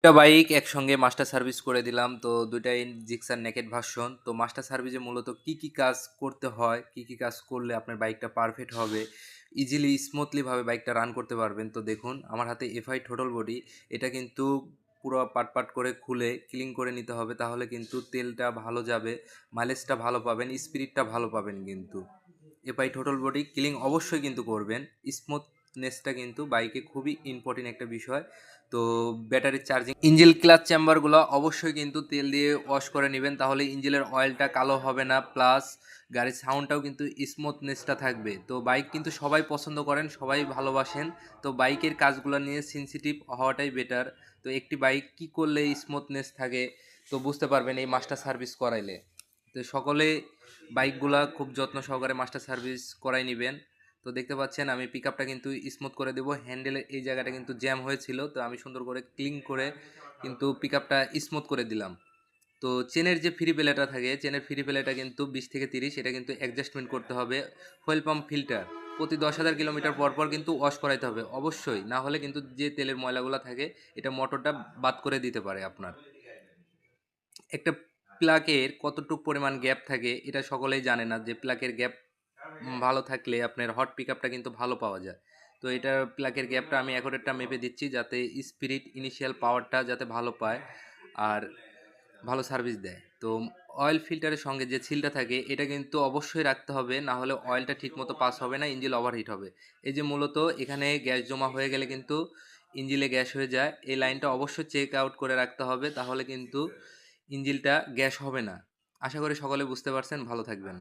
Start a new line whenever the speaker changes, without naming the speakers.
দুটা বাইক একসঙ্গে master service করে দিলাম। তো দুটাই জিক্সার নেকেড ভার্সন। তো মাস্টার সার্ভিসে মূলত কি কি কাজ করতে হয়, কি কি কাজ করলে আপনার বাইকটা পারফেক্ট হবে, ইজিলি স্মুথলি ভাবে বাইকটা রান করতে পারবেন। তো দেখুন আমার হাতে এফআই টোটাল বডি, এটা কিন্তু পুরো পাট পাট করে খুলে ক্লিন করে নিতে হবে, তাহলে কিন্তু তেলটা ভালো যাবে, মাইলেজটা ভালো পাবেন, স্পিরিটটা ভালো পাবেন। কিন্তু এফআই টোটাল বডি ক্লিন অবশ্যই কিন্তু করবেন। স্মুথনেসটা কিন্তু বাইকে খুবই ইম্পর্টেন্ট একটা বিষয়। তো ব্যাটারি চার্জিং, ইঞ্জিন ক্লাচ চেম্বারগুলো অবশ্যই কিন্তু তেল দিয়ে ওয়াশ করে নেবেন, তাহলে ইঞ্জিনের অয়েলটা কালো হবে না, প্লাস গাড়ির সাউন্ডটাও কিন্তু স্মুথনেসটা থাকবে। তো বাইক কিন্তু সবাই পছন্দ করেন, সবাই ভালোবাসেন। তো বাইকের কাজগুলো নিয়ে সেনসিটিভ হওয়াটাই বেটার। তো একটি বাইক কি করলে স্মুথনেস থাকে, তো বুঝতে পারবেন এই মাস্টার সার্ভিস করাইলে। তো সকলে বাইকগুলা খুব যত্ন সহকারে মাস্টার সার্ভিস করাই নেবেন। তো দেখতে পাচ্ছেন আমি পিকআপটা কিন্তু স্মুথ করে দেবো, হ্যান্ডেলের এই জায়গাটা কিন্তু জ্যাম হয়েছিল, তো আমি সুন্দর করে ক্লিন করে কিন্তু পিকআপটা স্মুথ করে দিলাম। তো চেনের যে ফ্রি প্লেটা থাকে, চেনের ফ্রি প্লেটা কিন্তু 20 থেকে 30, এটা কিন্তু অ্যাডজাস্টমেন্ট করতে হবে। ফুয়েল পাম্প ফিল্টার প্রতি 10,000 কিলোমিটার পর পর কিন্তু ওয়াশ করাইতে হবে অবশ্যই, না হলে কিন্তু যে তেলের ময়লাগুলো থাকে এটা মোটরটা বাদ করে দিতে পারে আপনার। একটা প্লাগের কতটুকু পরিমাণ গ্যাপ থাকে এটা সকলেই জানে না, যে প্লাগের গ্যাপ ভালো থাকলে আপনার হট পিকআপটা কিন্তু ভালো পাওয়া যায়। তো এটার প্লাগের গ্যাপটা আমি অ্যাকুরেটটা মেপে দিচ্ছি, যাতে স্পিরিট ইনিশিয়াল পাওয়ারটা যাতে ভালো পায় আর ভালো সার্ভিস দেয়। তো অয়েল ফিল্টারের সঙ্গে যে সিলটা থাকে এটা কিন্তু অবশ্যই রাখতে হবে, না হলে অয়েলটা ঠিকমতো পাস হবে না, ইঞ্জিন ওভারহিট হবে। এই যে মূলত এখানে গ্যাস জমা হয়ে গেলে কিন্তু ইঞ্জিনে গ্যাস হয়ে যায়, এই লাইনটা অবশ্যই চেক আউট করে রাখতে হবে, তাহলে কিন্তু ইঞ্জিনটা গ্যাস হবে না। আশা করি সকলে বুঝতে পারছেন, ভালো থাকবেন।